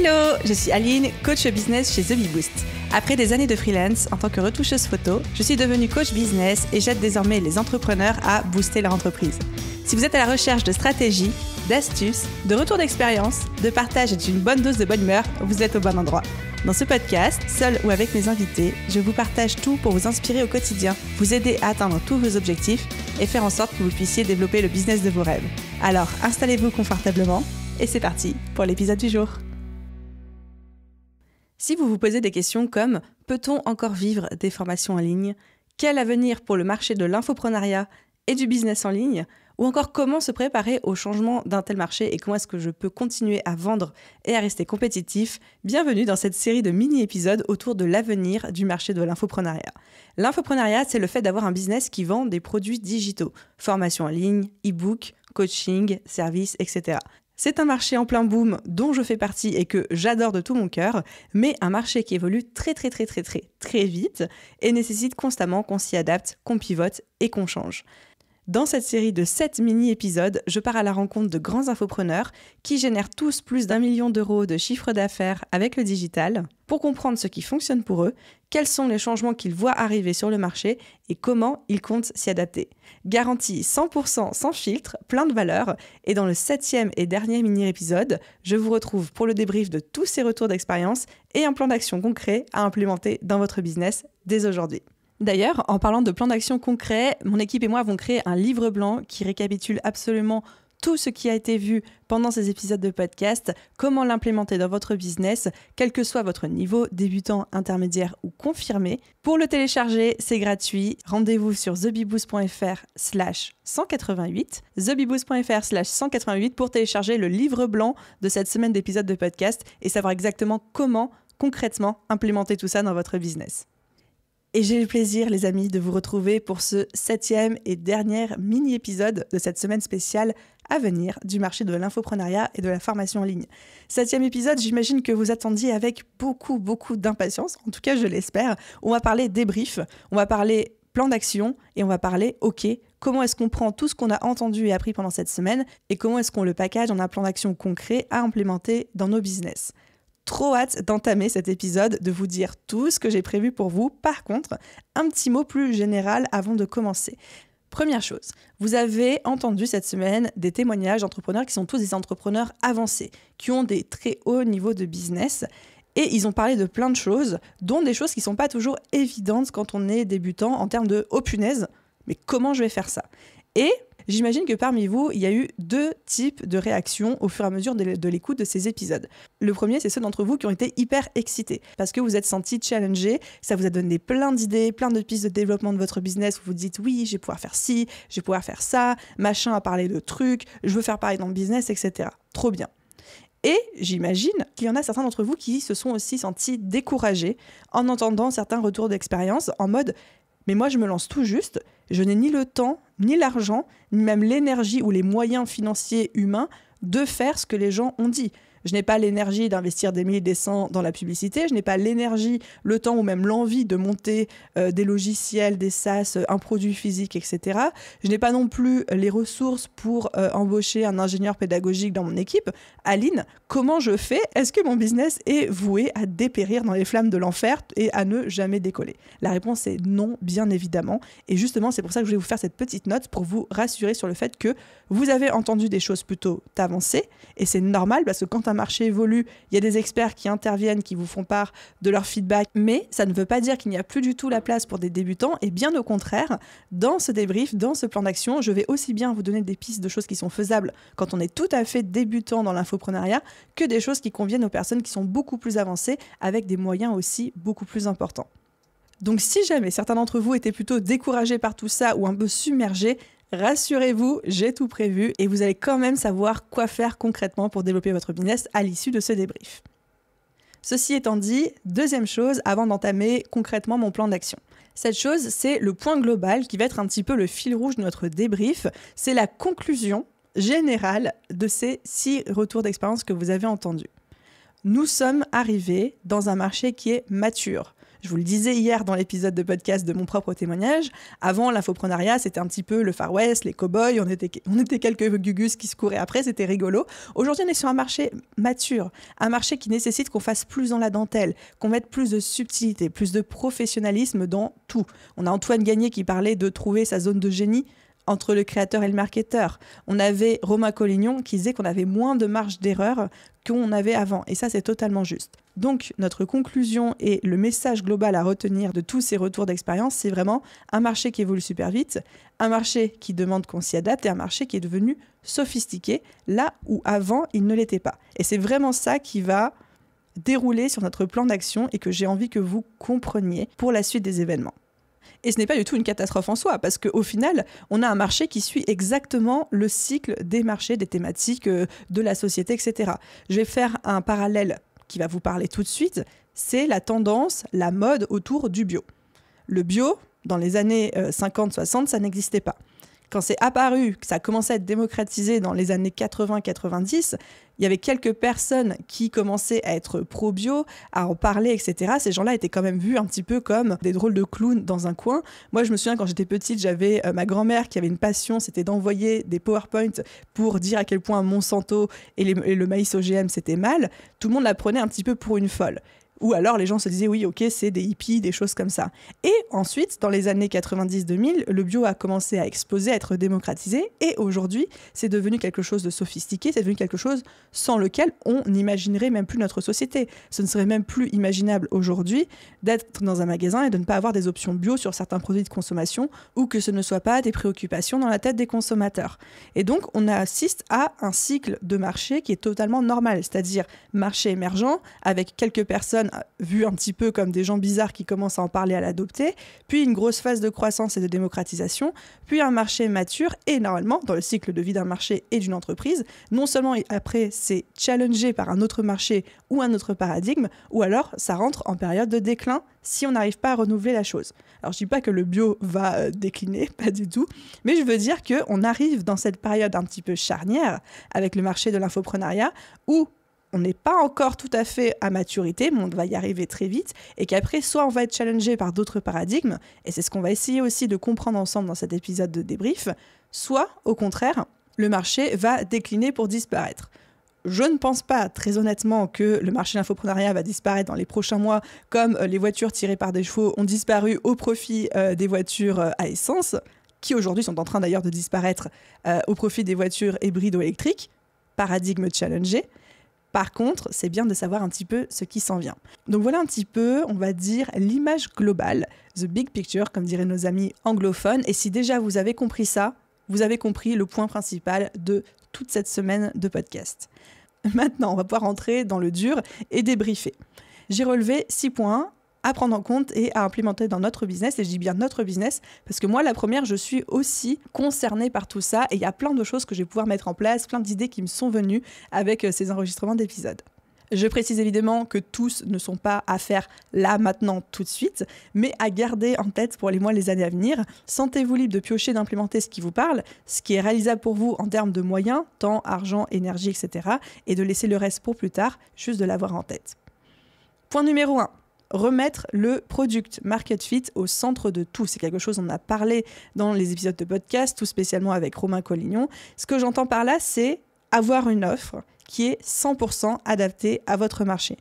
Hello, je suis Aline, coach business chez The Bee Boost. Après des années de freelance en tant que retoucheuse photo, je suis devenue coach business et j'aide désormais les entrepreneurs à booster leur entreprise. Si vous êtes à la recherche de stratégies, d'astuces, de retours d'expérience, de partage et d'une bonne dose de bonne humeur, vous êtes au bon endroit. Dans ce podcast, seul ou avec mes invités, je vous partage tout pour vous inspirer au quotidien, vous aider à atteindre tous vos objectifs et faire en sorte que vous puissiez développer le business de vos rêves. Alors, installez-vous confortablement et c'est parti pour l'épisode du jour. Si vous vous posez des questions comme « Peut-on encore vivre des formations en ligne ? Quel avenir pour le marché de l'infoprenariat et du business en ligne ? Ou encore comment se préparer au changement d'un tel marché et comment est-ce que je peux continuer à vendre et à rester compétitif ? Bienvenue dans cette série de mini-épisodes autour de l'avenir du marché de l'infoprenariat. L'infoprenariat, c'est le fait d'avoir un business qui vend des produits digitaux, formation en ligne, e-book, coaching, services, etc. C'est un marché en plein boom dont je fais partie et que j'adore de tout mon cœur, mais un marché qui évolue très vite et nécessite constamment qu'on s'y adapte, qu'on pivote et qu'on change. Dans cette série de 7 mini-épisodes, je pars à la rencontre de grands infopreneurs qui génèrent tous plus d'1 million d'euros de chiffre d'affaires avec le digital pour comprendre ce qui fonctionne pour eux, quels sont les changements qu'ils voient arriver sur le marché et comment ils comptent s'y adapter. Garantie 100% sans filtre, plein de valeur. Et dans le 7e et dernier mini-épisode, je vous retrouve pour le débrief de tous ces retours d'expérience et un plan d'action concret à implémenter dans votre business dès aujourd'hui. D'ailleurs, en parlant de plan d'action concret, mon équipe et moi avons créé un livre blanc qui récapitule absolument tout ce qui a été vu pendant ces épisodes de podcast, comment l'implémenter dans votre business, quel que soit votre niveau, débutant, intermédiaire ou confirmé. Pour le télécharger, c'est gratuit. Rendez-vous sur thebeboost.fr/188, thebeboost.fr/188 pour télécharger le livre blanc de cette semaine d'épisodes de podcast et savoir exactement comment, concrètement, implémenter tout ça dans votre business. Et j'ai le plaisir, les amis, de vous retrouver pour ce 7e et dernier mini-épisode de cette semaine spéciale à venir du marché de l'infoprenariat et de la formation en ligne. 7e épisode, j'imagine que vous attendiez avec beaucoup d'impatience, en tout cas je l'espère. On va parler débrief, on va parler plan d'action et on va parler comment est-ce qu'on prend tout ce qu'on a entendu et appris pendant cette semaine et comment est-ce qu'on le package en un plan d'action concret à implémenter dans nos business. Trop hâte d'entamer cet épisode, de vous dire tout ce que j'ai prévu pour vous. Par contre, un petit mot plus général avant de commencer. Première chose, vous avez entendu cette semaine des témoignages d'entrepreneurs qui sont tous des entrepreneurs avancés, qui ont des très hauts niveaux de business. Et ils ont parlé de plein de choses, dont des choses qui ne sont pas toujours évidentes quand on est débutant en termes de « oh punaise, mais comment je vais faire ça ?» Et j'imagine que parmi vous, il y a eu 2 types de réactions au fur et à mesure de l'écoute de ces épisodes. Le premier, c'est ceux d'entre vous qui ont été hyper excités parce que vous êtes sentis challengés, ça vous a donné plein d'idées, plein de pistes de développement de votre business où vous dites « oui, je vais pouvoir faire ci, je vais pouvoir faire ça, machin a parlé de trucs, je veux faire pareil dans le business, etc. » Trop bien. Et j'imagine qu'il y en a certains d'entre vous qui se sont aussi sentis découragés en entendant certains retours d'expérience en mode « mais moi, je me lance tout juste, je n'ai ni le temps, ni l'argent, ni même l'énergie ou les moyens financiers humains de faire ce que les gens ont dit. Je n'ai pas l'énergie d'investir des milliers, des cents dans la publicité, je n'ai pas l'énergie, le temps ou même l'envie de monter des logiciels, des SaaS, un produit physique, etc. Je n'ai pas non plus les ressources pour embaucher un ingénieur pédagogique dans mon équipe. Aline, comment je fais ? Est-ce que mon business est voué à dépérir dans les flammes de l'enfer et à ne jamais décoller ? La réponse est non, bien évidemment. Et justement, c'est pour ça que je voulais vous faire cette petite note pour vous rassurer sur le fait que vous avez entendu des choses plutôt avancées et c'est normal parce que quand un marché évolue, il y a des experts qui interviennent, qui vous font part de leur feedback, mais ça ne veut pas dire qu'il n'y a plus du tout la place pour des débutants, et bien au contraire, dans ce débrief, dans ce plan d'action, je vais aussi bien vous donner des pistes de choses qui sont faisables quand on est tout à fait débutant dans l'infoprenariat, que des choses qui conviennent aux personnes qui sont beaucoup plus avancées, avec des moyens aussi beaucoup plus importants. Donc si jamais certains d'entre vous étaient plutôt découragés par tout ça ou un peu submergés, rassurez-vous, j'ai tout prévu et vous allez quand même savoir quoi faire concrètement pour développer votre business à l'issue de ce débrief. Ceci étant dit, deuxième chose avant d'entamer concrètement mon plan d'action. Cette chose, c'est le point global qui va être un petit peu le fil rouge de notre débrief. C'est la conclusion générale de ces 6 retours d'expérience que vous avez entendus. Nous sommes arrivés dans un marché qui est mature. Je vous le disais hier dans l'épisode de podcast de mon propre témoignage, avant l'infoprenariat, c'était un petit peu le Far West, les cow-boys, on était quelques gugus qui se couraient après, c'était rigolo. Aujourd'hui, on est sur un marché mature, un marché qui nécessite qu'on fasse plus dans la dentelle, qu'on mette plus de subtilité, plus de professionnalisme dans tout. On a Antoine Gagné qui parlait de trouver sa zone de génie entre le créateur et le marketeur. On avait Romain Collignon qui disait qu'on avait moins de marge d'erreur qu'on avait avant. Et ça, c'est totalement juste. Donc, notre conclusion et le message global à retenir de tous ces retours d'expérience, c'est vraiment un marché qui évolue super vite, un marché qui demande qu'on s'y adapte et un marché qui est devenu sophistiqué, là où avant, il ne l'était pas. Et c'est vraiment ça qui va dérouler sur notre plan d'action et que j'ai envie que vous compreniez pour la suite des événements. Et ce n'est pas du tout une catastrophe en soi, parce qu'au final, on a un marché qui suit exactement le cycle des marchés, des thématiques, de la société, etc. Je vais faire un parallèle qui va vous parler tout de suite, c'est la tendance, la mode autour du bio. Le bio, dans les années 50-60, ça n'existait pas. Quand c'est apparu, que ça a commencé à être démocratisé dans les années 80-90, il y avait quelques personnes qui commençaient à être pro-bio, à en parler, etc. Ces gens-là étaient quand même vus un petit peu comme des drôles de clowns dans un coin. Moi, je me souviens, quand j'étais petite, j'avais ma grand-mère qui avait une passion, c'était d'envoyer des PowerPoint pour dire à quel point Monsanto et le maïs OGM, c'était mal. Tout le monde la prenait un petit peu pour une folle. Ou alors les gens se disaient oui, ok, c'est des hippies, des choses comme ça. Et ensuite, dans les années 90-2000, le bio a commencé à exploser, à être démocratisé. Et aujourd'hui, c'est devenu quelque chose de sophistiqué, c'est devenu quelque chose sans lequel on n'imaginerait même plus notre société. Ce ne serait même plus imaginable aujourd'hui d'être dans un magasin et de ne pas avoir des options bio sur certains produits de consommation ou que ce ne soit pas des préoccupations dans la tête des consommateurs. Et donc, on assiste à un cycle de marché qui est totalement normal, c'est-à-dire marché émergent avec quelques personnes vus un petit peu comme des gens bizarres qui commencent à en parler, à l'adopter, puis une grosse phase de croissance et de démocratisation, puis un marché mature, et normalement, dans le cycle de vie d'un marché et d'une entreprise, non seulement après c'est challengé par un autre marché ou un autre paradigme, ou alors ça rentre en période de déclin si on n'arrive pas à renouveler la chose. Alors je dis pas que le bio va décliner, pas du tout, mais je veux dire qu'on arrive dans cette période un petit peu charnière avec le marché de l'infoprenariat où on n'est pas encore tout à fait à maturité, mais on va y arriver très vite, et qu'après, soit on va être challengé par d'autres paradigmes, et c'est ce qu'on va essayer aussi de comprendre ensemble dans cet épisode de débrief, soit, au contraire, le marché va décliner pour disparaître. Je ne pense pas, très honnêtement, que le marché de l'infoprenariat va disparaître dans les prochains mois, comme les voitures tirées par des chevaux ont disparu au profit des voitures à essence, qui aujourd'hui sont en train d'ailleurs de disparaître au profit des voitures hybrides ou électriques, paradigme challengé. Par contre, c'est bien de savoir un petit peu ce qui s'en vient. Donc voilà un petit peu, on va dire, l'image globale, the big picture, comme diraient nos amis anglophones. Et si déjà vous avez compris ça, vous avez compris le point principal de toute cette semaine de podcast. Maintenant, on va pouvoir rentrer dans le dur et débriefer. J'ai relevé 6 points à prendre en compte et à implémenter dans notre business. Et je dis bien notre business, parce que moi, la première, je suis aussi concernée par tout ça. Et il y a plein de choses que je vais pouvoir mettre en place, plein d'idées qui me sont venues avec ces enregistrements d'épisodes. Je précise évidemment que tous ne sont pas à faire là, maintenant, tout de suite, mais à garder en tête pour les mois, les années à venir. Sentez-vous libre de piocher, d'implémenter ce qui vous parle, ce qui est réalisable pour vous en termes de moyens, temps, argent, énergie, etc. Et de laisser le reste pour plus tard, juste de l'avoir en tête. Point numéro 1. Remettre le product market fit au centre de tout. C'est quelque chose, on a parlé dans les épisodes de podcast, tout spécialement avec Romain Collignon. Ce que j'entends par là, c'est avoir une offre qui est 100% adaptée à votre marché.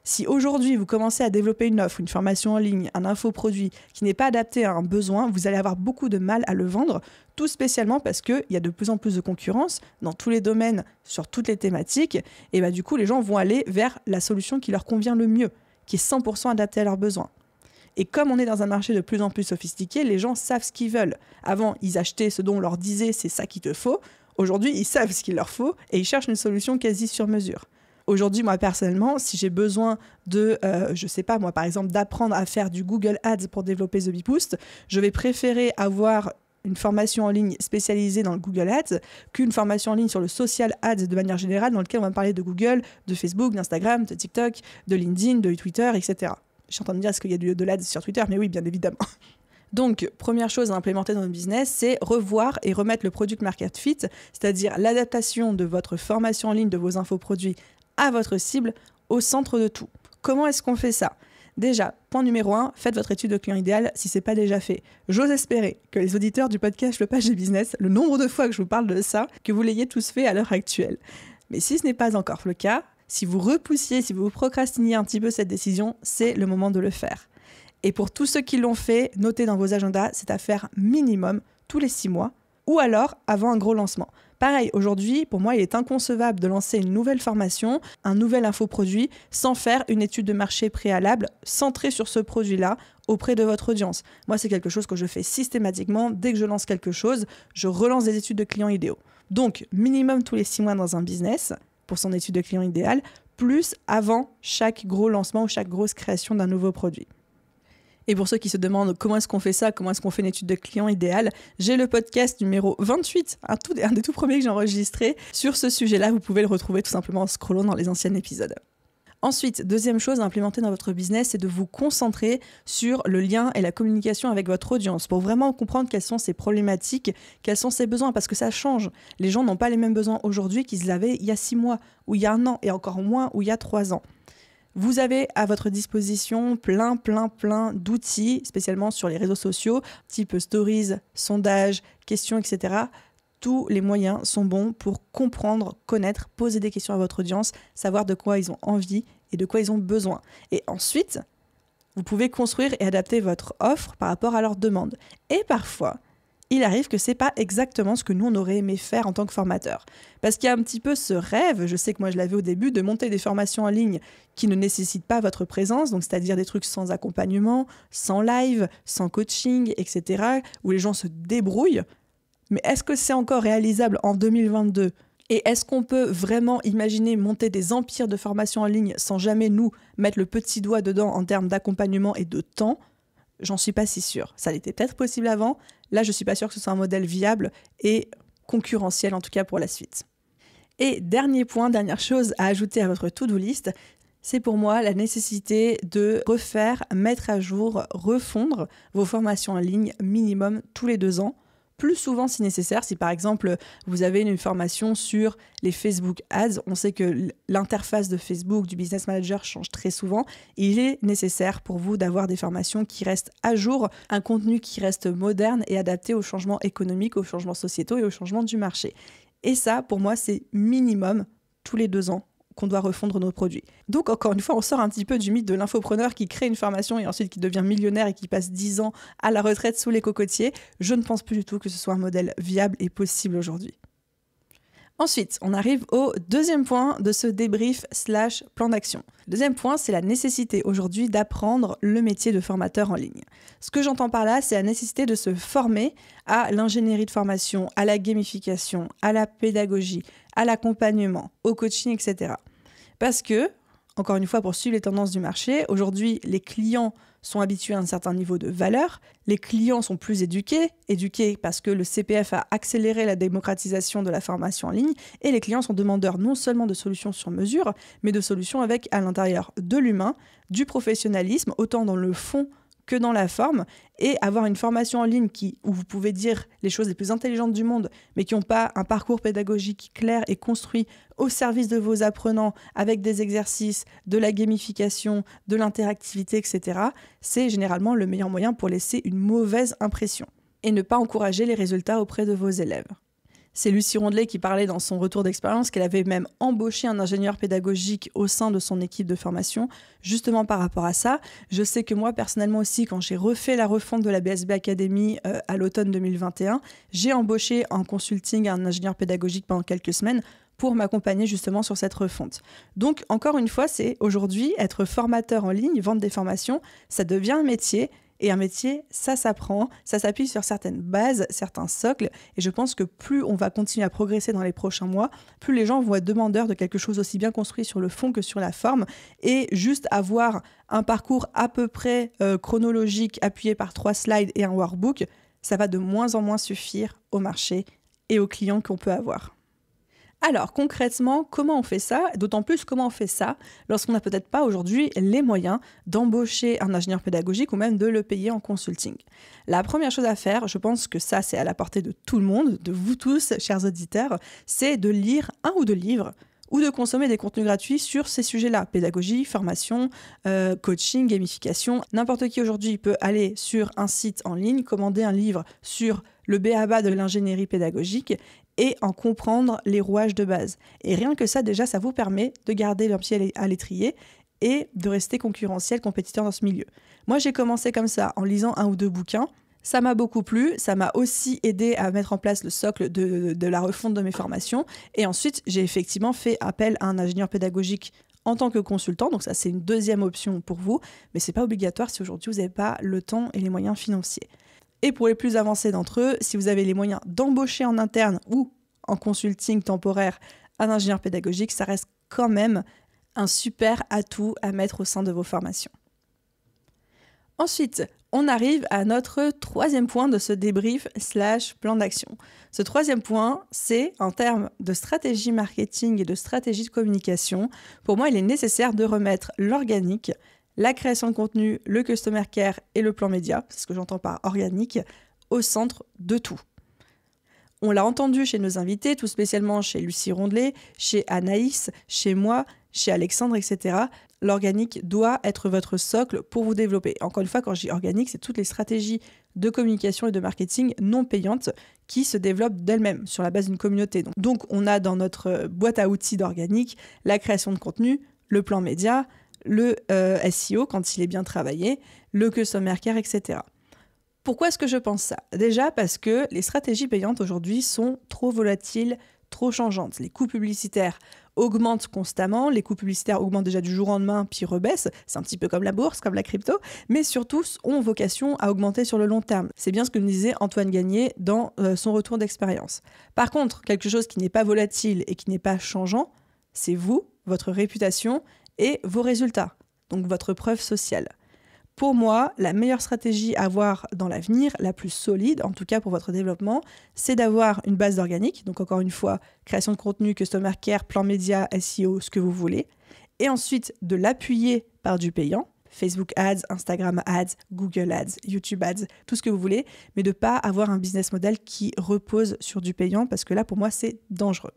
Si aujourd'hui, vous commencez à développer une offre, une formation en ligne, un infoproduit qui n'est pas adapté à un besoin, vous allez avoir beaucoup de mal à le vendre, tout spécialement parce qu'il y a de plus en plus de concurrence dans tous les domaines, sur toutes les thématiques, et du coup, les gens vont aller vers la solution qui leur convient le mieux, qui est 100% adapté à leurs besoins. Et comme on est dans un marché de plus en plus sophistiqué, les gens savent ce qu'ils veulent. Avant, ils achetaient ce dont on leur disait « c'est ça qu'il te faut ». Aujourd'hui, ils savent ce qu'il leur faut et ils cherchent une solution quasi sur mesure. Aujourd'hui, moi, personnellement, si j'ai besoin de, par exemple, d'apprendre à faire du Google Ads pour développer The Bee Boost, je vais préférer avoir une formation en ligne spécialisée dans le Google Ads qu'une formation en ligne sur le social ads de manière générale dans lequel on va parler de Google, de Facebook, d'Instagram, de TikTok, de LinkedIn, de Twitter, etc. Je suis en train de me dire est-ce qu'il y a de l'Ads sur Twitter, mais oui, bien évidemment. Donc, première chose à implémenter dans notre business, c'est revoir et remettre le product market fit, c'est-à-dire l'adaptation de votre formation en ligne, de vos infoproduits à votre cible, au centre de tout. Comment est-ce qu'on fait ça ? Déjà, point numéro 1, faites votre étude de client idéal si ce n'est pas déjà fait. J'ose espérer que les auditeurs du podcast Le Page des Business, le nombre de fois que je vous parle de ça, que vous l'ayez tous fait à l'heure actuelle. Mais si ce n'est pas encore le cas, si vous repoussiez, si vous procrastiniez un petit peu cette décision, c'est le moment de le faire. Et pour tous ceux qui l'ont fait, notez dans vos agendas, c'est à faire minimum tous les 6 mois ou alors avant un gros lancement. Pareil, aujourd'hui, pour moi, il est inconcevable de lancer une nouvelle formation, un nouvel infoproduit, sans faire une étude de marché préalable centrée sur ce produit-là auprès de votre audience. Moi, c'est quelque chose que je fais systématiquement. Dès que je lance quelque chose, je relance des études de clients idéaux. Donc, minimum tous les 6 mois dans un business pour son étude de client idéal, plus avant chaque gros lancement ou chaque grosse création d'un nouveau produit. Et pour ceux qui se demandent comment est-ce qu'on fait ça, comment est-ce qu'on fait une étude de client idéal, j'ai le podcast numéro 28, un des tout premiers que j'ai enregistré sur ce sujet-là. Vous pouvez le retrouver tout simplement en scrollant dans les anciens épisodes. Ensuite, deuxième chose à implémenter dans votre business, c'est de vous concentrer sur le lien et la communication avec votre audience pour vraiment comprendre quelles sont ses problématiques, quels sont ses besoins, parce que ça change. Les gens n'ont pas les mêmes besoins aujourd'hui qu'ils avaient il y a 6 mois, ou il y a 1 an, et encore moins ou il y a 3 ans. Vous avez à votre disposition plein d'outils, spécialement sur les réseaux sociaux, type stories, sondages, questions, etc. Tous les moyens sont bons pour comprendre, connaître, poser des questions à votre audience, savoir de quoi ils ont envie et de quoi ils ont besoin. Et ensuite, vous pouvez construire et adapter votre offre par rapport à leurs demandes. Et parfois, il arrive que c'est pas exactement ce que nous on aurait aimé faire en tant que formateur. Parce qu'il y a un petit peu ce rêve, je sais que moi je l'avais au début, de monter des formations en ligne qui ne nécessitent pas votre présence, donc c'est-à-dire des trucs sans accompagnement, sans live, sans coaching, etc., où les gens se débrouillent. Mais est-ce que c'est encore réalisable en 2022 ? Et est-ce qu'on peut vraiment imaginer monter des empires de formation en ligne sans jamais nous mettre le petit doigt dedans en termes d'accompagnement et de temps ? J'en suis pas si sûre. Ça l'était peut-être possible avant. Là, je suis pas sûre que ce soit un modèle viable et concurrentiel, en tout cas pour la suite. Et dernier point, dernière chose à ajouter à votre to-do list, c'est pour moi la nécessité de refaire, mettre à jour, refondre vos formations en ligne minimum tous les 2 ans. Plus souvent si nécessaire, si par exemple vous avez une formation sur les Facebook Ads, on sait que l'interface de Facebook, du Business Manager change très souvent. Il est nécessaire pour vous d'avoir des formations qui restent à jour, un contenu qui reste moderne et adapté aux changements économiques, aux changements sociétaux et aux changements du marché. Et ça, pour moi, c'est minimum tous les 2 ans qu'on doit refondre nos produits. Donc encore une fois, on sort un petit peu du mythe de l'infopreneur qui crée une formation et ensuite qui devient millionnaire et qui passe 10 ans à la retraite sous les cocotiers. Je ne pense plus du tout que ce soit un modèle viable et possible aujourd'hui. Ensuite, on arrive au deuxième point de ce débrief/plan d'action. Le deuxième point, c'est la nécessité aujourd'hui d'apprendre le métier de formateur en ligne. Ce que j'entends par là, c'est la nécessité de se former à l'ingénierie de formation, à la gamification, à la pédagogie, à l'accompagnement, au coaching, etc. Parce que, encore une fois, pour suivre les tendances du marché, aujourd'hui, les clients sont habitués à un certain niveau de valeur, les clients sont plus éduqués parce que le CPF a accéléré la démocratisation de la formation en ligne, et les clients sont demandeurs non seulement de solutions sur mesure, mais de solutions avec à l'intérieur de l'humain, du professionnalisme, autant dans le fond que dans la forme, et avoir une formation en ligne où vous pouvez dire les choses les plus intelligentes du monde, mais qui n'ont pas un parcours pédagogique clair et construit au service de vos apprenants, avec des exercices, de la gamification, de l'interactivité, etc., c'est généralement le meilleur moyen pour laisser une mauvaise impression et ne pas encourager les résultats auprès de vos élèves. C'est Lucie Rondelet qui parlait dans son retour d'expérience qu'elle avait même embauché un ingénieur pédagogique au sein de son équipe de formation, justement par rapport à ça. Je sais que moi, personnellement aussi, quand j'ai refait la refonte de la BSB Academy à l'automne 2021, j'ai embauché en consulting un ingénieur pédagogique pendant quelques semaines pour m'accompagner justement sur cette refonte. Donc, encore une fois, c'est aujourd'hui être formateur en ligne, vendre des formations, ça devient un métier. Et un métier, ça s'apprend, ça s'appuie sur certaines bases, certains socles. Et je pense que plus on va continuer à progresser dans les prochains mois, plus les gens vont être demandeurs de quelque chose aussi bien construit sur le fond que sur la forme. Et juste avoir un parcours à peu près chronologique, appuyé par 3 slides et un workbook, ça va de moins en moins suffire au marché et aux clients qu'on peut avoir. Alors concrètement, comment on fait ça ? D'autant plus comment on fait ça lorsqu'on n'a peut-être pas aujourd'hui les moyens d'embaucher un ingénieur pédagogique ou même de le payer en consulting. La première chose à faire, je pense que ça c'est à la portée de tout le monde, de vous tous, chers auditeurs, c'est de lire 1 ou 2 livres ou de consommer des contenus gratuits sur ces sujets-là, pédagogie, formation, coaching, gamification. N'importe qui aujourd'hui peut aller sur un site en ligne, commander un livre sur le b.a.-ba de l'ingénierie pédagogique et en comprendre les rouages de base. Et rien que ça, déjà, ça vous permet de garder un pied à l'étrier et de rester concurrentiel, compétiteur dans ce milieu. Moi, j'ai commencé comme ça, en lisant 1 ou 2 bouquins. Ça m'a beaucoup plu, ça m'a aussi aidé à mettre en place le socle de la refonte de mes formations. Et ensuite, j'ai effectivement fait appel à un ingénieur pédagogique en tant que consultant. Donc ça, c'est une deuxième option pour vous. Mais ce n'est pas obligatoire si aujourd'hui, vous n'avez pas le temps et les moyens financiers. Et pour les plus avancés d'entre eux, si vous avez les moyens d'embaucher en interne ou en consulting temporaire un ingénieur pédagogique, ça reste quand même un super atout à mettre au sein de vos formations. Ensuite, on arrive à notre 3e point de ce débrief / plan d'action. Ce 3e point, c'est en termes de stratégie marketing et de stratégie de communication. Pour moi, il est nécessaire de remettre l'organique, la création de contenu, le customer care et le plan média, c'est ce que j'entends par organique, au centre de tout. On l'a entendu chez nos invités, tout spécialement chez Lucie Rondelet, chez Anaïs, chez moi, chez Alexandre, etc. L'organique doit être votre socle pour vous développer. Encore une fois, quand je dis organique, c'est toutes les stratégies de communication et de marketing non payantes qui se développent d'elles-mêmes sur la base d'une communauté. Donc on a dans notre boîte à outils d'organique la création de contenu, le plan média, le SEO quand il est bien travaillé, le customer care, etc. Pourquoi est-ce que je pense ça ? Déjà parce que les stratégies payantes aujourd'hui sont trop volatiles, trop changeantes. Les coûts publicitaires augmentent constamment, les coûts publicitaires augmentent déjà du jour au lendemain puis rebaissent, c'est un petit peu comme la bourse, comme la crypto, mais surtout ont vocation à augmenter sur le long terme. C'est bien ce que nous disait Antoine Gagné dans son retour d'expérience. Par contre, quelque chose qui n'est pas volatile et qui n'est pas changeant, c'est vous, votre réputation et vos résultats, donc votre preuve sociale. Pour moi, la meilleure stratégie à avoir dans l'avenir, la plus solide, en tout cas pour votre développement, c'est d'avoir une base d'organique. Donc encore une fois, création de contenu, customer care, plan média, SEO, ce que vous voulez. Et ensuite, de l'appuyer par du payant. Facebook Ads, Instagram Ads, Google Ads, YouTube Ads, tout ce que vous voulez. Mais de ne pas avoir un business model qui repose sur du payant parce que là, pour moi, c'est dangereux.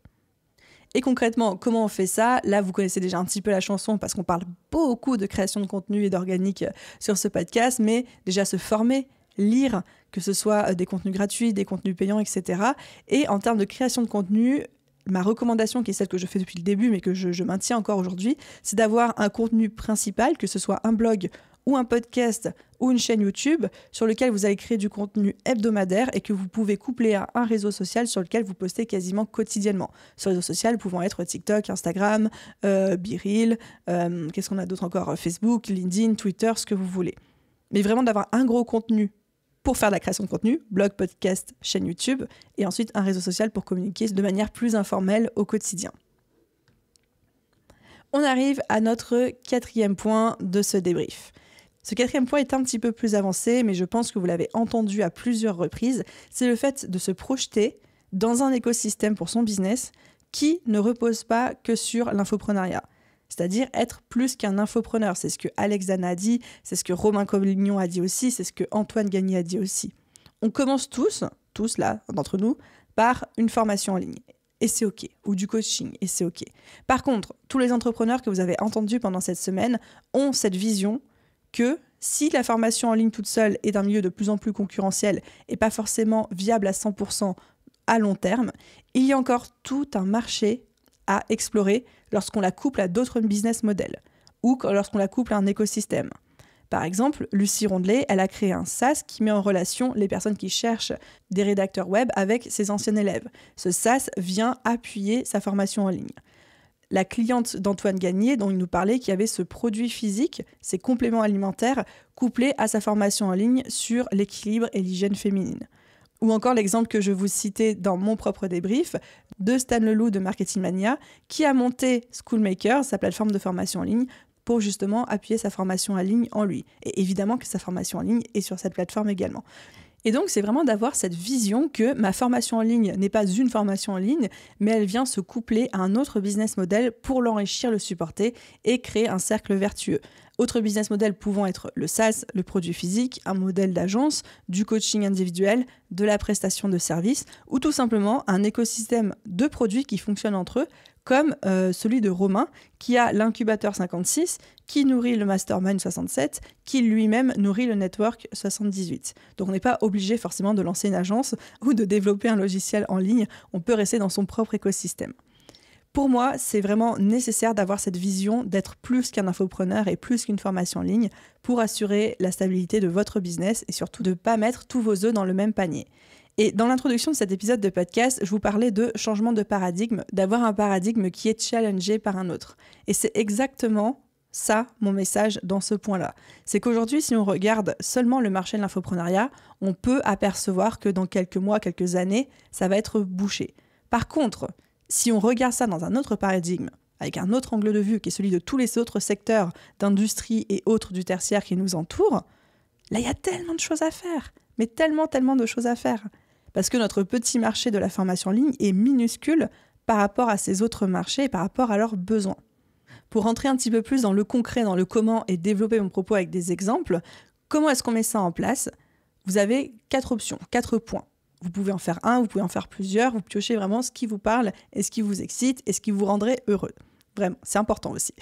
Et concrètement, comment on fait ça ? Là, vous connaissez déjà un petit peu la chanson parce qu'on parle beaucoup de création de contenu et d'organique sur ce podcast, mais déjà se former, lire, que ce soit des contenus gratuits, des contenus payants, etc. Et en termes de création de contenu, ma recommandation, qui est celle que je fais depuis le début, mais que je maintiens encore aujourd'hui, c'est d'avoir un contenu principal, que ce soit un blog ou un podcast ou une chaîne YouTube sur lequel vous allez créer du contenu hebdomadaire et que vous pouvez coupler à un réseau social sur lequel vous postez quasiment quotidiennement. Sur les réseaux sociaux pouvant être TikTok, Instagram, BeReal, qu'est-ce qu'on a d'autre encore ? Facebook, LinkedIn, Twitter, ce que vous voulez. Mais vraiment d'avoir un gros contenu pour faire de la création de contenu, blog, podcast, chaîne YouTube, et ensuite un réseau social pour communiquer de manière plus informelle au quotidien. On arrive à notre 4e point de ce débrief. Ce 4e point est un petit peu plus avancé, mais je pense que vous l'avez entendu à plusieurs reprises. C'est le fait de se projeter dans un écosystème pour son business qui ne repose pas que sur l'infoprenariat. C'est-à-dire être plus qu'un infopreneur. C'est ce que Alex Dana a dit, c'est ce que Romain Collignon a dit aussi, c'est ce que Antoine Gagné a dit aussi. On commence tous là, d'entre nous, par une formation en ligne. Et c'est OK. Ou du coaching, et c'est OK. Par contre, tous les entrepreneurs que vous avez entendus pendant cette semaine ont cette vision que si la formation en ligne toute seule est un milieu de plus en plus concurrentiel et pas forcément viable à 100% à long terme, il y a encore tout un marché à explorer lorsqu'on la couple à d'autres business models ou lorsqu'on la couple à un écosystème. Par exemple, Lucie Rondelet, elle a créé un SaaS qui met en relation les personnes qui cherchent des rédacteurs web avec ses anciens élèves. Ce SaaS vient appuyer sa formation en ligne. La cliente d'Antoine Gagné, dont il nous parlait, qui avait ce produit physique, ces compléments alimentaires, couplés à sa formation en ligne sur l'équilibre et l'hygiène féminine. Ou encore l'exemple que je vous citais dans mon propre débrief de Stan Leloup de Marketing Mania, qui a monté Schoolmaker, sa plateforme de formation en ligne, pour justement appuyer sa formation en ligne en lui. Et évidemment que sa formation en ligne est sur cette plateforme également. Et donc, c'est vraiment d'avoir cette vision que ma formation en ligne n'est pas une formation en ligne, mais elle vient se coupler à un autre business model pour l'enrichir, le supporter et créer un cercle vertueux. Autres business models pouvant être le SaaS, le produit physique, un modèle d'agence, du coaching individuel, de la prestation de services ou tout simplement un écosystème de produits qui fonctionnent entre eux, comme celui de Romain, qui a l'incubateur 56, qui nourrit le mastermind 67, qui lui-même nourrit le network 78. Donc on n'est pas obligé forcément de lancer une agence ou de développer un logiciel en ligne, on peut rester dans son propre écosystème. Pour moi, c'est vraiment nécessaire d'avoir cette vision d'être plus qu'un infopreneur et plus qu'une formation en ligne pour assurer la stabilité de votre business et surtout de ne pas mettre tous vos œufs dans le même panier. Et dans l'introduction de cet épisode de podcast, je vous parlais de changement de paradigme, d'avoir un paradigme qui est challengé par un autre. Et c'est exactement ça, mon message dans ce point-là. C'est qu'aujourd'hui, si on regarde seulement le marché de l'infoprenariat, on peut apercevoir que dans quelques mois, quelques années, ça va être bouché. Par contre, si on regarde ça dans un autre paradigme, avec un autre angle de vue qui est celui de tous les autres secteurs d'industrie et autres du tertiaire qui nous entourent, là, il y a tellement de choses à faire. Mais tellement de choses à faire. Parce que notre petit marché de la formation en ligne est minuscule par rapport à ces autres marchés et par rapport à leurs besoins. Pour rentrer un petit peu plus dans le concret, dans le comment et développer mon propos avec des exemples, comment est-ce qu'on met ça en place ? Vous avez 4 options, 4 points. Vous pouvez en faire un, vous pouvez en faire plusieurs, vous piochez vraiment ce qui vous parle et ce qui vous excite et ce qui vous rendrait heureux. Vraiment, c'est important aussi.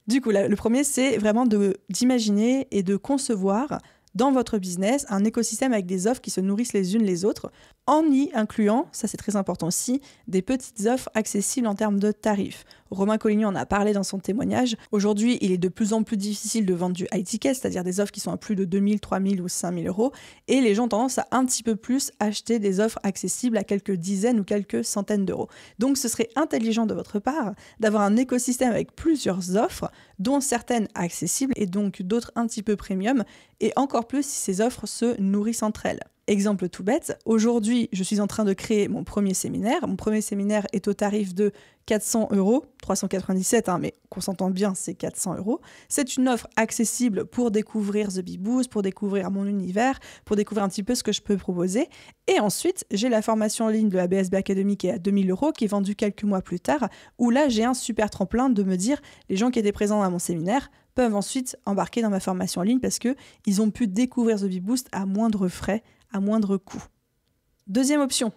Du coup, le premier, c'est vraiment d'imaginer et de concevoir dans votre business un écosystème avec des offres qui se nourrissent les unes les autres, en y incluant, ça c'est très important aussi, des petites offres accessibles en termes de tarifs. Romain Collignon en a parlé dans son témoignage. Aujourd'hui, il est de plus en plus difficile de vendre du high ticket, c'est-à-dire des offres qui sont à plus de 2000, 3000 ou 5000 euros, et les gens ont tendance à un petit peu plus acheter des offres accessibles à quelques dizaines ou quelques centaines d'euros. Donc ce serait intelligent de votre part d'avoir un écosystème avec plusieurs offres, dont certaines accessibles et donc d'autres un petit peu premium, et encore plus si ces offres se nourrissent entre elles. Exemple tout bête, aujourd'hui, je suis en train de créer mon premier séminaire. Mon premier séminaire est au tarif de 400 euros, 397, mais qu'on s'entende bien, c'est 400 euros. C'est une offre accessible pour découvrir The Bee Boost, pour découvrir mon univers, pour découvrir un petit peu ce que je peux proposer. Et ensuite, j'ai la formation en ligne de la BSB Academy qui est à 2000 euros, qui est vendue quelques mois plus tard, où là, j'ai un super tremplin de me dire, les gens qui étaient présents à mon séminaire peuvent ensuite embarquer dans ma formation en ligne parce qu'ils ont pu découvrir The Bee Boost à moindre frais, à moindre coût. Deuxième option,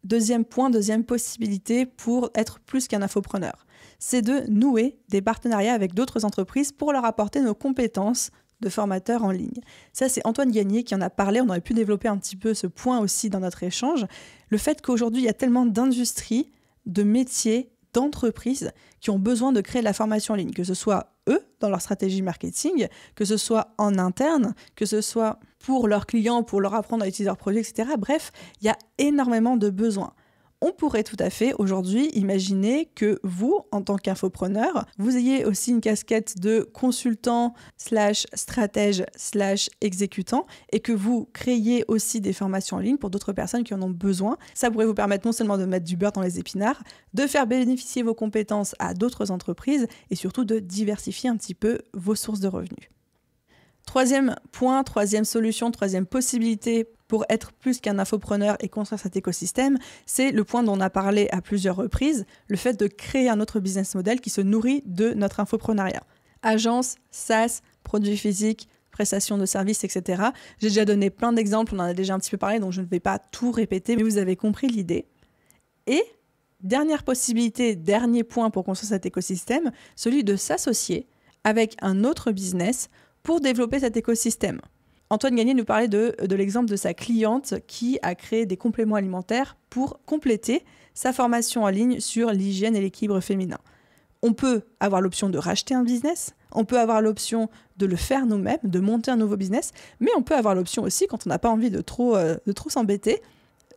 deuxième point, deuxième possibilité pour être plus qu'un infopreneur, c'est de nouer des partenariats avec d'autres entreprises pour leur apporter nos compétences de formateur en ligne. Ça, c'est Antoine Gagné qui en a parlé, on aurait pu développer un petit peu ce point aussi dans notre échange, le fait qu'aujourd'hui, il y a tellement d'industries, de métiers, d'entreprises qui ont besoin de créer de la formation en ligne, que ce soit eux, dans leur stratégie marketing, que ce soit en interne, que ce soit pour leurs clients, pour leur apprendre à utiliser leurs produits, etc. Bref, il y a énormément de besoins. On pourrait tout à fait aujourd'hui imaginer que vous, en tant qu'infopreneur, vous ayez aussi une casquette de consultant / stratège / exécutant et que vous créiez aussi des formations en ligne pour d'autres personnes qui en ont besoin. Ça pourrait vous permettre non seulement de mettre du beurre dans les épinards, de faire bénéficier vos compétences à d'autres entreprises et surtout de diversifier un petit peu vos sources de revenus. Troisième point, troisième solution, troisième possibilité pour être plus qu'un infopreneur et construire cet écosystème, c'est le point dont on a parlé à plusieurs reprises, le fait de créer un autre business model qui se nourrit de notre infoprenariat. Agence, SaaS, produits physiques, prestations de services, etc. J'ai déjà donné plein d'exemples, on en a déjà un petit peu parlé, donc je ne vais pas tout répéter, mais vous avez compris l'idée. Et dernière possibilité, dernier point pour construire cet écosystème, celui de s'associer avec un autre business pour développer cet écosystème. Antoine Gagné nous parlait de l'exemple de sa cliente qui a créé des compléments alimentaires pour compléter sa formation en ligne sur l'hygiène et l'équilibre féminin. On peut avoir l'option de racheter un business, on peut avoir l'option de le faire nous-mêmes, de monter un nouveau business, mais on peut avoir l'option aussi, quand on n'a pas envie de trop s'embêter,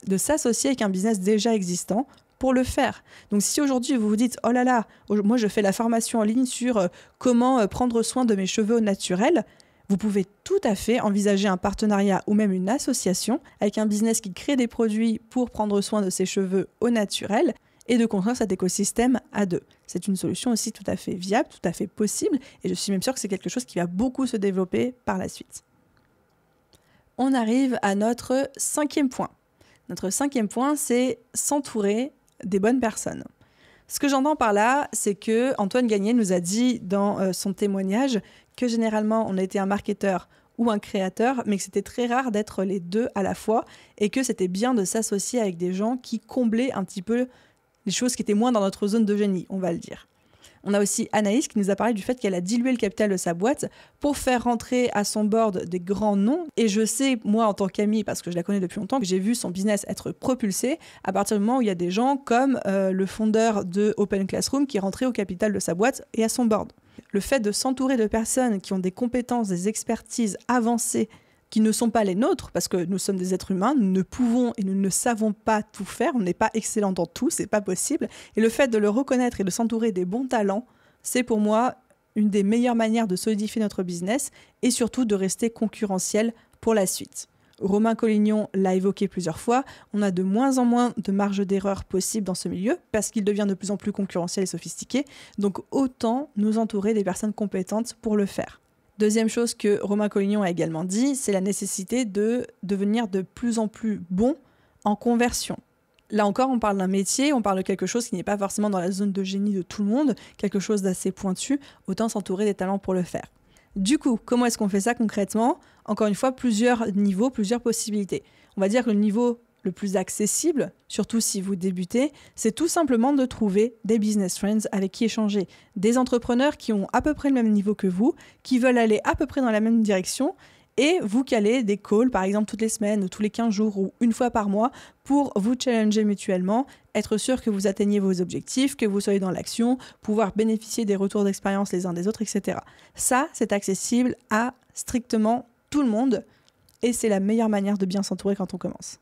de s'associer avec un business déjà existant pour le faire. Donc si aujourd'hui vous vous dites « Oh là là, moi je fais la formation en ligne sur comment prendre soin de mes cheveux au naturel », vous pouvez tout à fait envisager un partenariat ou même une association avec un business qui crée des produits pour prendre soin de ses cheveux au naturel et de construire cet écosystème à deux. C'est une solution aussi tout à fait viable, tout à fait possible et je suis même sûre que c'est quelque chose qui va beaucoup se développer par la suite. On arrive à notre cinquième point. Notre cinquième point, c'est s'entourer des bonnes personnes. Ce que j'entends par là, c'est que Antoine Gagné nous a dit dans son témoignage que généralement on était un marketeur ou un créateur, mais que c'était très rare d'être les deux à la fois et que c'était bien de s'associer avec des gens qui comblaient un petit peu les choses qui étaient moins dans notre zone de génie, on va le dire. On a aussi Anaïs qui nous a parlé du fait qu'elle a dilué le capital de sa boîte pour faire rentrer à son board des grands noms. Et je sais, moi, en tant qu'amie, parce que je la connais depuis longtemps, que j'ai vu son business être propulsé à partir du moment où il y a des gens comme le fondeur de Open Classroom qui est rentré au capital de sa boîte et à son board. Le fait de s'entourer de personnes qui ont des compétences, des expertises avancées qui ne sont pas les nôtres, parce que nous sommes des êtres humains, nous ne pouvons et nous ne savons pas tout faire, on n'est pas excellent dans tout, c'est pas possible. Et le fait de le reconnaître et de s'entourer des bons talents, c'est pour moi une des meilleures manières de solidifier notre business et surtout de rester concurrentiel pour la suite. Romain Collignon l'a évoqué plusieurs fois, on a de moins en moins de marge d'erreur possible dans ce milieu parce qu'il devient de plus en plus concurrentiel et sophistiqué, donc autant nous entourer des personnes compétentes pour le faire. Deuxième chose que Romain Collignon a également dit, c'est la nécessité de devenir de plus en plus bon en conversion. Là encore, on parle d'un métier, on parle de quelque chose qui n'est pas forcément dans la zone de génie de tout le monde, quelque chose d'assez pointu, autant s'entourer des talents pour le faire. Du coup, comment est-ce qu'on fait ça concrètement ? Encore une fois, plusieurs niveaux, plusieurs possibilités. On va dire que le niveau le plus accessible, surtout si vous débutez, c'est tout simplement de trouver des business friends avec qui échanger. Des entrepreneurs qui ont à peu près le même niveau que vous, qui veulent aller à peu près dans la même direction et vous caler des calls, par exemple toutes les semaines ou tous les 15 jours ou une fois par mois pour vous challenger mutuellement, être sûr que vous atteigniez vos objectifs, que vous soyez dans l'action, pouvoir bénéficier des retours d'expérience les uns des autres, etc. Ça, c'est accessible à strictement tout le monde et c'est la meilleure manière de bien s'entourer quand on commence.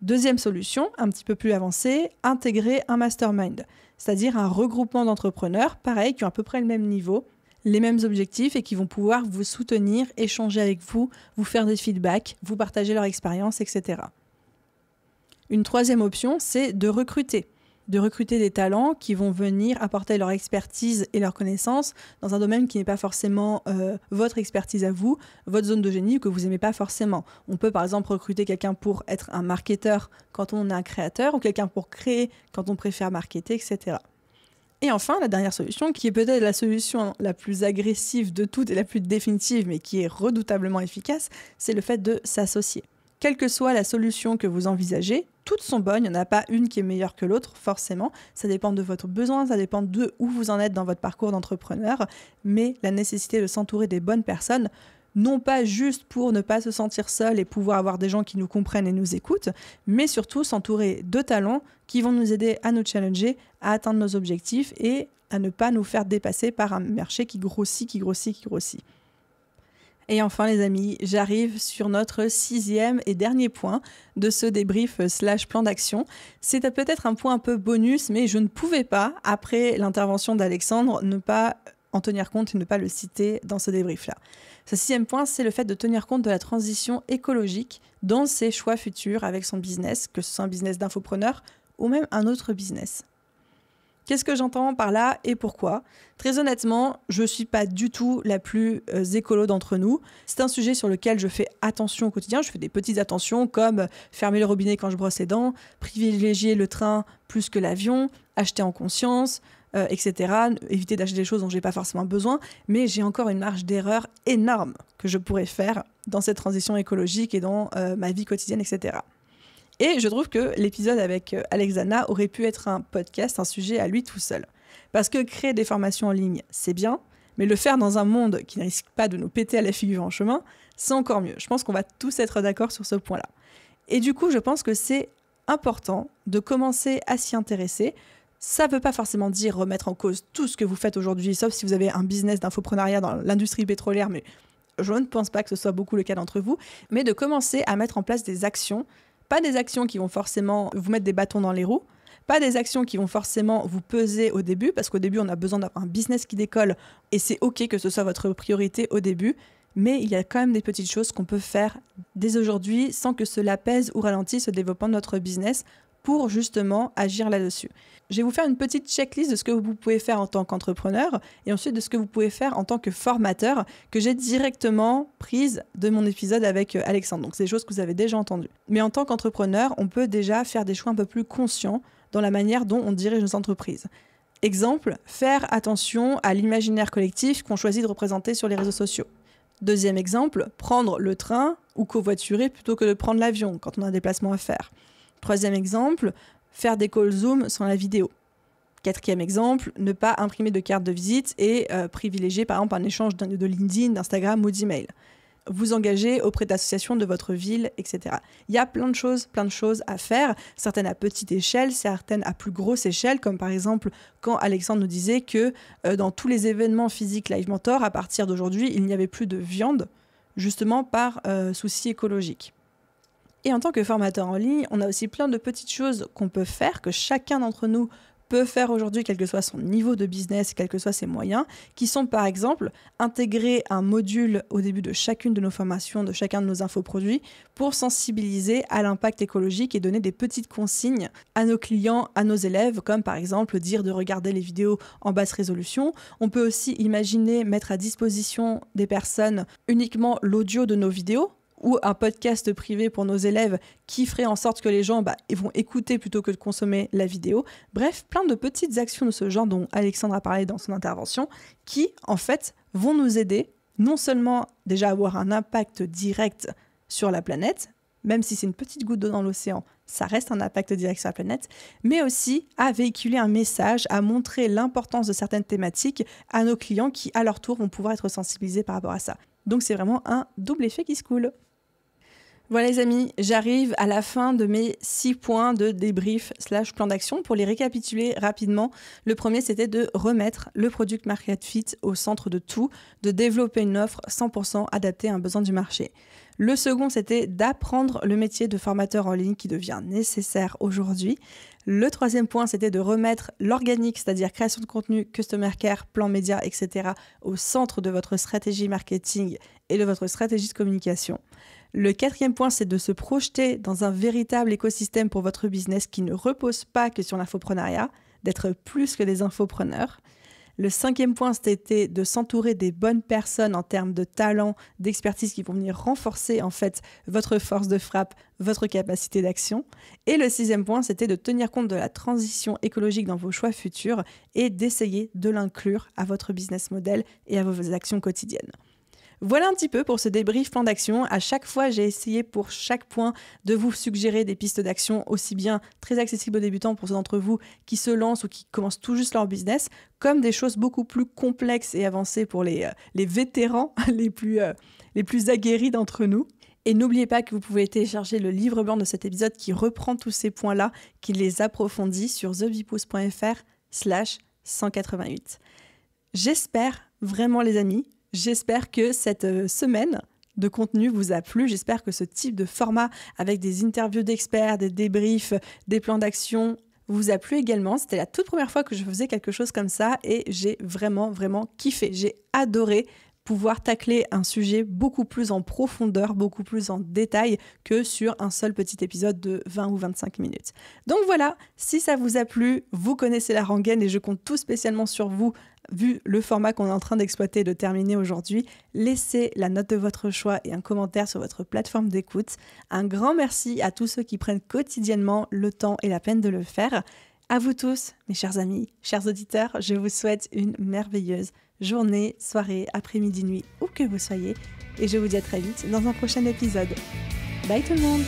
Deuxième solution, un petit peu plus avancée, intégrer un mastermind, c'est-à-dire un regroupement d'entrepreneurs, pareil, qui ont à peu près le même niveau, les mêmes objectifs et qui vont pouvoir vous soutenir, échanger avec vous, vous faire des feedbacks, vous partager leur expérience, etc. Une troisième option, c'est de recruter des talents qui vont venir apporter leur expertise et leur connaissance dans un domaine qui n'est pas forcément votre expertise à vous, votre zone de génie ou que vous n'aimez pas forcément. On peut par exemple recruter quelqu'un pour être un marketeur quand on est un créateur ou quelqu'un pour créer quand on préfère marketer, etc. Et enfin, la dernière solution, qui est peut-être la solution la plus agressive de toutes et la plus définitive, mais qui est redoutablement efficace, c'est le fait de s'associer. Quelle que soit la solution que vous envisagez, toutes sont bonnes, il n'y en a pas une qui est meilleure que l'autre, forcément. Ça dépend de votre besoin, ça dépend de où vous en êtes dans votre parcours d'entrepreneur, mais la nécessité de s'entourer des bonnes personnes, non pas juste pour ne pas se sentir seul et pouvoir avoir des gens qui nous comprennent et nous écoutent, mais surtout s'entourer de talents qui vont nous aider à nous challenger, à atteindre nos objectifs et à ne pas nous faire dépasser par un marché qui grossit. Et enfin les amis, j'arrive sur notre 6e et dernier point de ce débrief / plan d'action. C'est peut-être un point un peu bonus, mais je ne pouvais pas, après l'intervention d'Alexandre, ne pas en tenir compte et ne pas le citer dans ce débrief-là. Ce 6e point, c'est le fait de tenir compte de la transition écologique dans ses choix futurs avec son business, que ce soit un business d'infopreneur ou même un autre business. Qu'est-ce que j'entends par là et pourquoi ? Très honnêtement, je ne suis pas du tout la plus écolo d'entre nous. C'est un sujet sur lequel je fais attention au quotidien. Je fais des petites attentions comme fermer le robinet quand je brosse les dents, privilégier le train plus que l'avion, acheter en conscience, etc. Éviter d'acheter des choses dont je n'ai pas forcément besoin. Mais j'ai encore une marge d'erreur énorme que je pourrais faire dans cette transition écologique et dans ma vie quotidienne, etc. Et je trouve que l'épisode avec Alexana aurait pu être un podcast, un sujet à lui tout seul. Parce que créer des formations en ligne, c'est bien, mais le faire dans un monde qui ne risque pas de nous péter à la figure en chemin, c'est encore mieux. Je pense qu'on va tous être d'accord sur ce point-là. Et du coup, je pense que c'est important de commencer à s'y intéresser. Ça ne veut pas forcément dire remettre en cause tout ce que vous faites aujourd'hui, sauf si vous avez un business d'infoprenariat dans l'industrie pétrolière, mais je ne pense pas que ce soit beaucoup le cas d'entre vous, mais de commencer à mettre en place des actions. Pas des actions qui vont forcément vous mettre des bâtons dans les roues, pas des actions qui vont forcément vous peser au début, parce qu'au début, on a besoin d'avoir un business qui décolle, et c'est OK que ce soit votre priorité au début, mais il y a quand même des petites choses qu'on peut faire dès aujourd'hui sans que cela pèse ou ralentisse le développement de notre business pour justement agir là-dessus. Je vais vous faire une petite checklist de ce que vous pouvez faire en tant qu'entrepreneur et ensuite de ce que vous pouvez faire en tant que formateur que j'ai directement prise de mon épisode avec Alexandre. Donc c'est des choses que vous avez déjà entendues. Mais en tant qu'entrepreneur, on peut déjà faire des choix un peu plus conscients dans la manière dont on dirige nos entreprises. Exemple, faire attention à l'imaginaire collectif qu'on choisit de représenter sur les réseaux sociaux. Deuxième exemple, prendre le train ou covoiturer plutôt que de prendre l'avion quand on a un déplacement à faire. Troisième exemple, faire des calls Zoom sans la vidéo. 4e exemple, ne pas imprimer de carte de visite et privilégier par exemple un échange de LinkedIn, d'Instagram ou d'email. Vous engager auprès d'associations de votre ville, etc. Il y a plein de choses à faire, certaines à petite échelle, certaines à plus grosse échelle, comme par exemple quand Alexandre nous disait que dans tous les événements physiques Live Mentor, à partir d'aujourd'hui, il n'y avait plus de viande, justement par souci écologique. Et en tant que formateur en ligne, on a aussi plein de petites choses qu'on peut faire, que chacun d'entre nous peut faire aujourd'hui, quel que soit son niveau de business, quels que soient ses moyens, qui sont par exemple intégrer un module au début de chacune de nos formations, de chacun de nos infoproduits, pour sensibiliser à l'impact écologique et donner des petites consignes à nos clients, à nos élèves, comme par exemple dire de regarder les vidéos en basse résolution. On peut aussi imaginer mettre à disposition des personnes uniquement l'audio de nos vidéos, ou un podcast privé pour nos élèves qui ferait en sorte que les gens vont écouter plutôt que de consommer la vidéo. Bref, plein de petites actions de ce genre dont Alexandre a parlé dans son intervention qui, en fait, vont nous aider non seulement déjà à avoir un impact direct sur la planète, même si c'est une petite goutte d'eau dans l'océan, ça reste un impact direct sur la planète, mais aussi à véhiculer un message, à montrer l'importance de certaines thématiques à nos clients qui, à leur tour, vont pouvoir être sensibilisés par rapport à ça. Donc c'est vraiment un double effet qui se coule. Voilà les amis, j'arrive à la fin de mes 6 points de débrief / plan d'action. Pour les récapituler rapidement, le premier c'était de remettre le product market fit au centre de tout, de développer une offre 100% adaptée à un besoin du marché. Le second c'était d'apprendre le métier de formateur en ligne qui devient nécessaire aujourd'hui. Le troisième point c'était de remettre l'organique, c'est-à-dire création de contenu, customer care, plan média, etc. au centre de votre stratégie marketing et de votre stratégie de communication. Le quatrième point, c'est de se projeter dans un véritable écosystème pour votre business qui ne repose pas que sur l'infoprenariat, d'être plus que des infopreneurs. Le cinquième point, c'était de s'entourer des bonnes personnes en termes de talent, d'expertise qui vont venir renforcer en fait votre force de frappe, votre capacité d'action. Et le sixième point, c'était de tenir compte de la transition écologique dans vos choix futurs et d'essayer de l'inclure à votre business model et à vos actions quotidiennes. Voilà un petit peu pour ce débrief plan d'action. À chaque fois, j'ai essayé pour chaque point de vous suggérer des pistes d'action aussi bien très accessibles aux débutants pour ceux d'entre vous qui se lancent ou qui commencent tout juste leur business, comme des choses beaucoup plus complexes et avancées pour les vétérans, les plus aguerris d'entre nous. Et n'oubliez pas que vous pouvez télécharger le livre blanc de cet épisode qui reprend tous ces points-là, qui les approfondit sur thevipousse.fr/188. J'espère vraiment les amis, j'espère que cette semaine de contenu vous a plu. J'espère que ce type de format avec des interviews d'experts, des débriefs, des plans d'action vous a plu également. C'était la toute première fois que je faisais quelque chose comme ça et j'ai vraiment kiffé. J'ai adoré pouvoir tacler un sujet beaucoup plus en profondeur, beaucoup plus en détail que sur un seul petit épisode de 20 ou 25 minutes. Donc voilà, si ça vous a plu, vous connaissez la rengaine et je compte tout spécialement sur vous, vu le format qu'on est en train d'exploiter et de terminer aujourd'hui. Laissez la note de votre choix et un commentaire sur votre plateforme d'écoute. Un grand merci à tous ceux qui prennent quotidiennement le temps et la peine de le faire. À vous tous, mes chers amis, chers auditeurs, je vous souhaite une merveilleuse journée, soirée, après-midi, nuit, où que vous soyez. Et je vous dis à très vite dans un prochain épisode. Bye tout le monde!